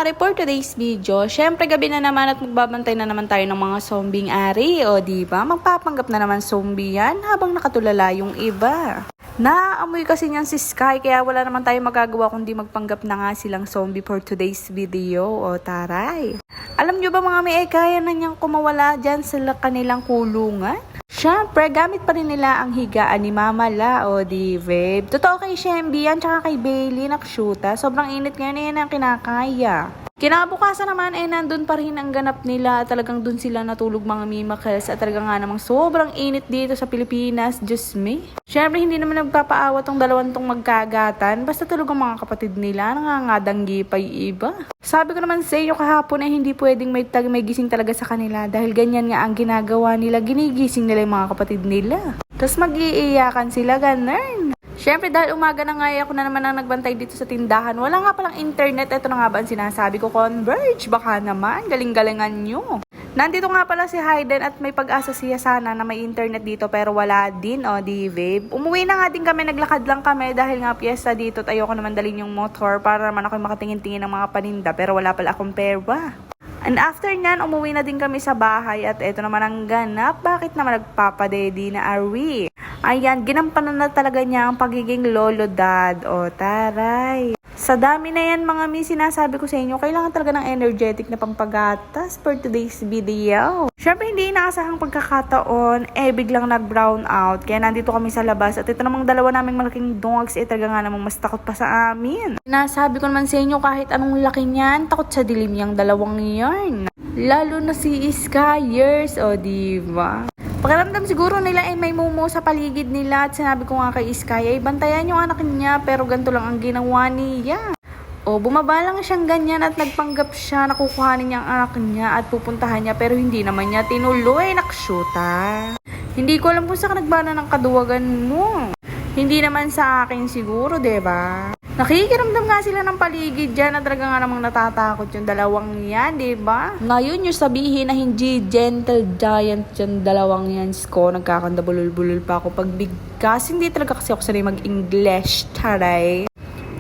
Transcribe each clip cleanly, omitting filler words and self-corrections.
kumare, for today's video, syempre gabi na naman at magbabantay na naman tayo ng mga zombing ari. O diba, magpapanggap na naman zombie yan habang nakatulala yung iba. Naamoy kasi niyan si Sky kaya wala naman tayo magagawa kundi magpanggap na nga silang zombie for today's video. O taray. Alam nyo ba mga may kaya na niyang kumawala dyan sa kanilang kulungan? Siyempre, gamit pa rin nila ang higaan ni Mama La, o di babe. Totoo kay Shenby yan, tsaka kay Bailey, nakshuta. Sobrang init ngayon, yan ang kinakaya. Kinabukasan naman, nandun pa rin ang ganap nila. Talagang dun sila natulog mga mimakels. At talaga nga namang sobrang init dito sa Pilipinas. Diyos me. Siyempre, hindi naman nagpapaawat tong dalawang tong magkagatan. Basta tulog ang mga kapatid nila. Nangangadanggi pa yung iba. Sabi ko naman sa iyo kahapon hindi pwedeng may gising talaga sa kanila. Dahil ganyan nga ang ginagawa nila. Ginigising nila yung mga kapatid nila. Tapos mag-iiyakan sila, ganun. Siyempre dahil umaga na nga ako na naman ang nagbantay dito sa tindahan. Wala nga palang internet. Ito na nga ba ang sinasabi ko? Converge. Baka naman. Galing-galingan nyo. Nandito nga pala si Hayden at may pag-asa siya sana na may internet dito pero wala din. O di babe. Umuwi na nga din kami. Naglakad lang kami dahil nga piyesta dito at ayoko naman dalhin yung motor para naman ako makatingin-tingin ng mga paninda pero wala pala akong pera. And after nyan, umuwi na din kami sa bahay at eto naman ang ganap. Bakit naman nagpapadedi na are we? Ayan, ginampanan na talaga niya ang pagiging lolo dad. O, taray. Sa dami na yan mga mi, sinasabi ko sa inyo, kailangan talaga ng energetic na pampagatas for today's video. Siyempre, hindi inaasahang pagkakataon, biglang nag-brown out. Kaya nandito kami sa labas at ito namang dalawa naming malaking dogs, talaga nga namang mas takot pa sa amin. Sinasabi ko naman sa inyo, kahit anong laki niyan, takot sa dilim yung dalawang yarn. Lalo na si Skyers, o diba? Pakiramdam siguro nila may mumo sa paligid nila at sinabi ko nga kay Sky bantayan yung anak niya pero ganito lang ang ginawa niya. O bumaba lang siyang ganyan at nagpanggap siya na kukuhanin niya ang anak niya at pupuntahan niya pero hindi naman niya tinuloy, nakshuta. Hindi ko alam kung saan nagbana ng kaduwagan mo. Hindi naman sa akin siguro, diba? Nakikiramdam nga sila ng paligid dyan at talaga nga namang natatakot yung dalawang yan, diba? Ngayon yung sabihin na hindi gentle giant yung dalawang yan ko, nagkakanda bulul-bulul pa ako pag bigkas. Hindi talaga kasi ako sanay mag-English, taray.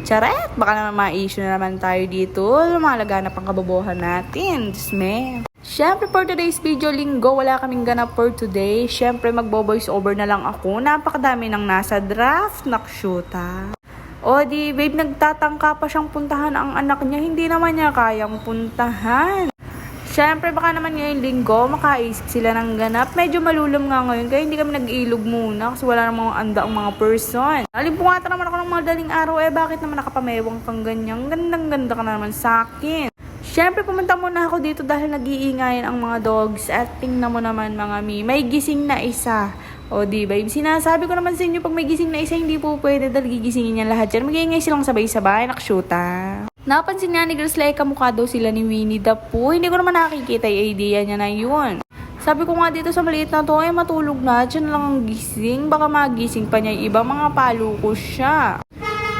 Charet! Baka naman ma-issue na naman tayo dito. Lumalaganap ang kabobohan natin. Disme. Siyempre for today's video, linggo, wala kaming ganap for today. Siyempre magbo-voice over na lang ako. Napakadami ng nasa draft, nakshuta. O di babe, nagtatangka pa siyang puntahan ang anak niya. Hindi naman niya kayang puntahan. Siyempre baka naman ngayong linggo, makaisip sila ng ganap. Medyo malulom nga ngayon, kaya hindi kami nag-iilog muna kasi wala namang anda ang mga person. Alimpungatan naman ako ng mga daling araw, bakit naman nakapamewang kang ganyan? Gandang-ganda ka na naman sa akin. Siyempre pumunta muna ako dito dahil nag-iingayan ang mga dogs at tingnan mo naman mga mi, may gising na isa. O di ba, sinasabi ko naman sa inyo pag may gising na isa hindi po pwede dahil gigisingin niya lahat yan. Mag-iingay silang sabay-sabay, nakshuta. Napansin nga ni Girls like kamukha daw sila ni Winnie the Pooh. Hindi ko naman nakikita yung idea niya na yun. Sabi ko nga dito sa maliit na to, matulog na, dyan lang ang gising. Baka magising pa niya yung iba, mga palo ko siya.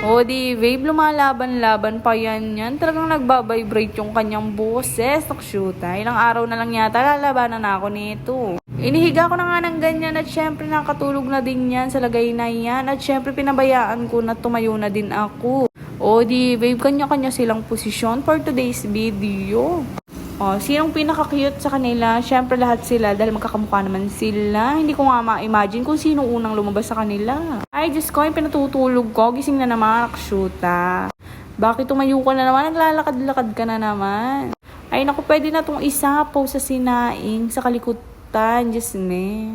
O di babe, lumalaban-laban pa yan. Talagang nagbabibrate yung kanyang boses. Nakshuta, ilang araw na lang yata lalabanan na ako nito. Inihiga ko na nga ng ganyan at syempre nakatulog na din yan sa lagay na yan. At syempre pinabayaan ko na tumayo na din ako. O di babe, kanya-kanya silang posisyon for today's video. O, sinong pinaka-cute sa kanila? Syempre lahat sila dahil magkakamukha naman sila. Hindi ko nga ma-imagine kung sino unang lumabas sa kanila. Ay, Diyos ko, yung pinatutulog ko. Gising na naman, nakshuta. Bakit tumayo ka na naman? Naglalakad-lakad ka na naman. Ay, naku, pwede na tong isapaw sa sinaing, sa kalikutan. Diyos me.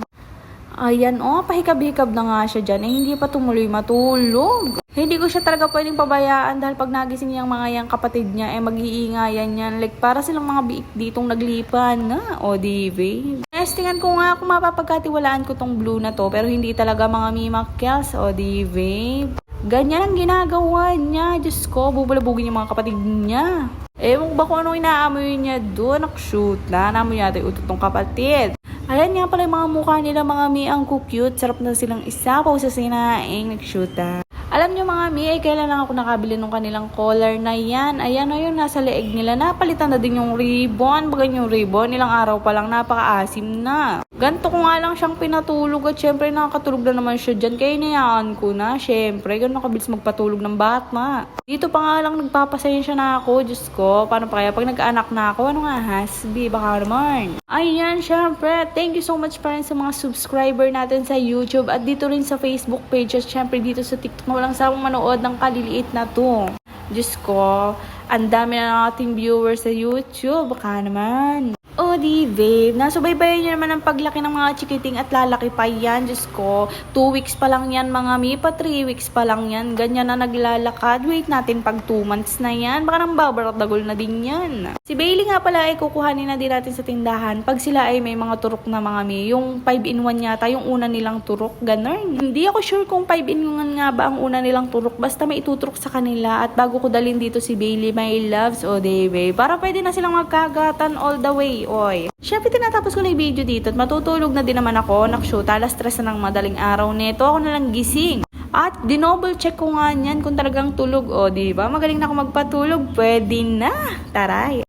Ayan, pahikab-hikab na nga siya dyan. Hindi pa tumuloy matulog. Hindi ko siya talaga pwedeng pabayaan dahil pag nagising niyang mga yang kapatid niya, mag-iingayan yan. Like, para silang mga biik ditong naglipan na. O, di babe. Testingan ko nga kung mapapagkatiwalaan ko tong blue na to, pero hindi talaga mga mimakyas. O, di babe. Ganyan ang ginagawa niya. Diyos ko, bubulabugin yung mga kapatid niya. Ewan ba kung anong inaamoy niya doon? Nakshoot na. Naamoy yata yung utot ng kapatid. Ayan nga pala yung mga mukha nila mga mi ang cute. Sarap na silang isapaw sa sinaing, nagshuta. Alam nyo mga mi, ay kailan lang ako nakabili ng kanilang collar na yan. Ayan o yung nasa leeg nila. Napalitan na din yung ribbon. Bagan yung ribbon, ilang araw pa lang napaka-asim na. Ganto ko nga lang siyang pinatulog at syempre nakakatulog na naman siya dyan. Kaya inayaan ko na. Syempre, ganun nakabilis magpatulog ng bata. Dito pa nga lang nagpapasensya na ako. Diyos ko, paano pa kaya pag nagkaanak na ako? Ano nga hasbi? Baka naman. Ayan, syempre, thank you so much pa rin sa mga subscriber natin sa YouTube at dito rin sa Facebook page at syempre dito sa TikTok na walang sawang manood ng kaliliit na to. Diyos ko, ang dami na ating viewers sa YouTube. Baka naman. O di babe, nasubaybayan nyo naman ang paglaki ng mga chikiting at lalaki pa yan. Diyos ko, 2 weeks pa lang yan mga mi, pa 3 weeks pa lang yan. Ganyan na naglalakad. Wait natin pag 2 months na yan. Baka nang babarat-dagol na din yan. Si Bailey nga pala ay kukuhanin na din natin sa tindahan pag sila ay may mga turok na mga mi. Yung 5-in-1 yata, yung una nilang turok, ganun. Hindi ako sure kung 5-in-1 nga ba ang una nilang turok. Basta may ituturok sa kanila at bago ko dalhin dito si Bailey, my loves, o di babe, para pwede na silang magkagatan all the way. Oy. Syempre, tinatapos ko na yung video dito at matutulog na din naman ako. Nakshoot, alas 3 na ng madaling araw nito. Ako na lang gising. At dinoble check ko nga niyan kung talagang tulog. O, diba? Magaling na ako magpatulog. Pwede na. Taray.